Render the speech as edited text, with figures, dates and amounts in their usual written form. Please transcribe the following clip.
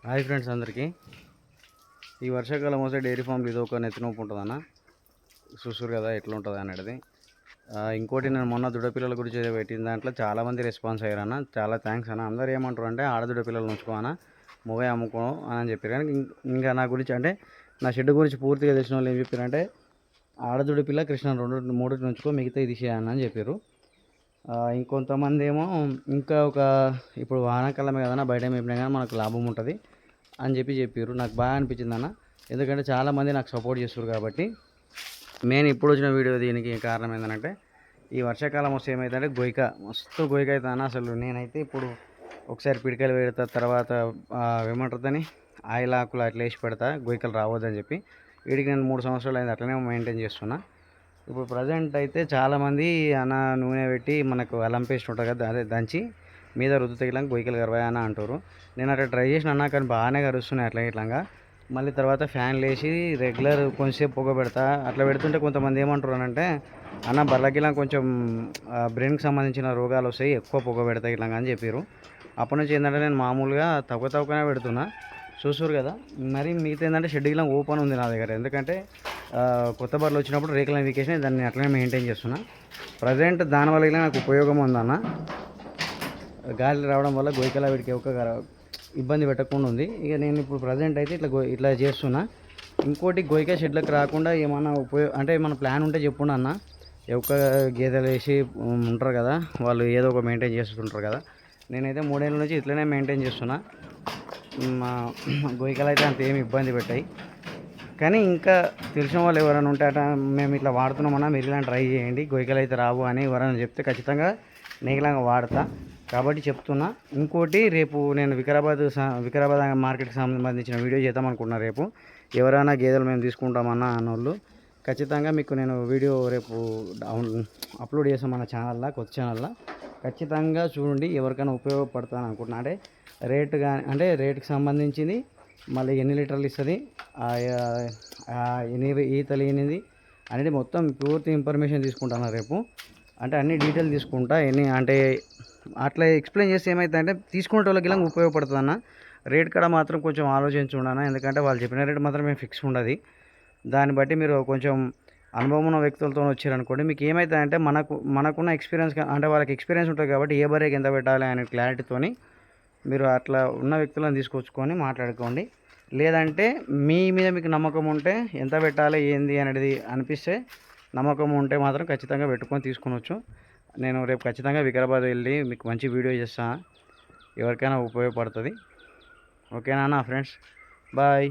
Hi friends అందరికీ. ఈ వర్షాకాలం వస్తే డైరీ ఫామ్లో ఇది ఒక నెత్తినొప్పి ఉంటుందన్న. చూస్తురు కదా ఎట్లా ఉంటుంది అనేది. ఇంకోటి నేను మొన్న దుడపిల్లల గురించి పెట్టిన దాంట్లో చాలామంది రెస్పాన్స్ అయ్యారన్న. చాలా థ్యాంక్స్ అన్న. అందరూ ఏమంటారు అంటే ఆడదుడపిల్లలు ఉంచుకో అన్న, మొగ అమ్ముకో అని చెప్పారు. కానీ ఇంకా నా గురించి అంటే నా షెడ్ గురించి పూర్తిగా తెలిసిన వాళ్ళు ఏం చెప్పారంటే ఆడదుడపిల్ల కృష్ణ మూడు ఉంచుకో, మిగతా ఇది చేయాలని అని చెప్పారు. ఇంకొంతమంది ఏమో ఇంకా ఇప్పుడు వానాకాలమే కదన్నా, బయట మేపినా కానీ మనకు లాభం ఉంటుంది అని చెప్పారు. నాకు బాగా అనిపించింది అన్న. ఎందుకంటే చాలామంది నాకు సపోర్ట్ చేస్తారు కాబట్టి. నేను ఇప్పుడు వచ్చిన వీడియో దీనికి కారణం ఏంటంటే ఈ వర్షాకాలం వస్తే ఏమవుతుందంటే మస్తు గొయ్యిక అవుతుంది. అసలు నేనైతే ఇప్పుడు ఒకసారి పిడికలు పెడతా, తర్వాత ఏమంటుందని ఆయిల్ ఆకులు అట్లా వేసి పెడతా, గొయ్యికలు రావద్దని చెప్పి. వీడికి నేను 3 సంవత్సరాలు అయింది అట్లనే మెయింటైన్ చేస్తున్నా. ఇప్పుడు ప్రజెంట్ అయితే చాలామంది అన్న నూనె పెట్టి మనకు అల్లం పేస్ట్ ఉంటుంది కదా, అదే దంచి మీద రుద్దు తగిలాక గొయ్యికలు కరవాయని అంటారు. నేను అట్లా ట్రై చేసిన అన్నా, కానీ బాగానే కరుస్తున్నాయి అట్లా ఇట్లాగా. మళ్ళీ తర్వాత ఫ్యాన్లు వేసి రెగ్యులర్ కొంచెంసేపు పొగ పెడతా. అట్లా పెడుతుంటే కొంతమంది ఏమంటారు అంటే అన్న బర్లకిలా కొంచెం బ్రెయిన్కి సంబంధించిన రోగాలు వస్తాయి, ఎక్కువ పొగ పెడతా ఇట్లాగా అని చెప్పారు. అప్పటి నుంచి ఏంటంటే నేను మామూలుగా తక్కువనే పెడుతున్నా. చూసారు కదా. మరి మిగతా ఏంటంటే షెడ్ గిలా ఓపెన్ ఉంది నా దగ్గర. ఎందుకంటే కొత్త బర్రెలు వచ్చినప్పుడు రేకుల వీకేషన్ దాన్ని అట్లనే మెయింటైన్ చేస్తున్నా. ప్రజెంట్ దానివల్ల ఇలా నాకు ఉపయోగం ఉందన్న. గాలి రావడం వల్ల గొయ్యికల వీడికి ఒక ఇబ్బంది పెట్టకుండా ఉంది. ఇక నేను ఇప్పుడు ప్రజెంట్ అయితే ఇట్లా చేస్తున్నా. ఇంకోటి గొయ్యిక షెడ్లకు రాకుండా ఏమన్నా అంటే మన ప్లాన్ ఉంటే చెప్పుండి అన్న. ఒక్క గేదెలు వేసి ఉంటారు కదా, వాళ్ళు ఏదో ఒక మెయింటైన్ చేస్తుంటారు కదా. నేనైతే 3 ఏళ్ళ నుంచి ఇట్లనే మెయింటైన్ చేస్తున్నా. మా గొయ్యికలు అయితే అంత ఏమి ఇబ్బంది పెట్టాయి. కానీ ఇంకా తెలిసిన వాళ్ళు ఎవరైనా ఉంటే అట మేము ఇట్లా వాడుతున్నామన్నా, మీరు ఇలా ట్రై చేయండి, గొయ్యికలు అయితే రావు అని ఎవరైనా చెప్తే ఖచ్చితంగా నీకులాగా వాడతా కాబట్టి చెప్తున్నా. ఇంకోటి రేపు నేను వికారాబాద్ మార్కెట్కి సంబంధించిన వీడియో చేద్దాం అనుకుంటున్నా. రేపు ఎవరైనా గేదెలు మేము తీసుకుంటామన్నా అన్నోళ్ళు ఖచ్చితంగా మీకు నేను వీడియో రేపు అప్లోడ్ చేస్తాం మన ఛానల్లో, కొత్త ఛానల్లో. ఖచ్చితంగా చూడండి, ఎవరికైనా ఉపయోగపడతాను అనుకుంటున్నా. అంటే రేటు కానీ అంటే రేటుకి సంబంధించింది, మళ్ళీ ఎన్ని లీటర్లు ఇస్తుంది, ఎన్ని ఈతలు ఎనిది అనేది మొత్తం పూర్తి ఇన్ఫర్మేషన్ తీసుకుంటాను రేపు. అంటే అన్ని డీటెయిల్ తీసుకుంటా. అంటే అట్లా ఎక్స్ప్లెయిన్ చేస్తే ఏమవుతుందంటే తీసుకునే వాళ్ళకి ఇలా ఉపయోగపడుతుంది అన్న. రేట్ కూడా మాత్రం కొంచెం ఆలోచించి ఉండను. ఎందుకంటే వాళ్ళు చెప్పిన రేట్ మాత్రం మేము ఫిక్స్ ఉండదు. దాన్ని బట్టి మీరు కొంచెం అనుభవం ఉన్న వ్యక్తులతో వచ్చారనుకోండి, మీకు ఏమవుతుందంటే మనకున్న ఎక్స్పీరియన్స్ అంటే వాళ్ళకి ఎక్స్పీరియన్స్ ఉంటుంది కాబట్టి ఏ బరేకి ఎంత పెట్టాలి అనే క్లారిటీతోని మీరు అట్లా ఉన్న వ్యక్తులను తీసుకొచ్చుకొని మాట్లాడుకోండి. లేదంటే మీ మీద మీకు నమ్మకం ఉంటే ఎంత పెట్టాలి ఏంది అనేది అనిపిస్తే, నమ్మకం ఉంటే మాత్రం ఖచ్చితంగా పెట్టుకొని తీసుకొనవచ్చు. నేను రేపు ఖచ్చితంగా వికారాబాద్ వెళ్ళి మీకు మంచి వీడియో చేస్తాను, ఎవరికైనా ఉపయోగపడుతుంది. ఓకేనా ఫ్రెండ్స్, బాయ్.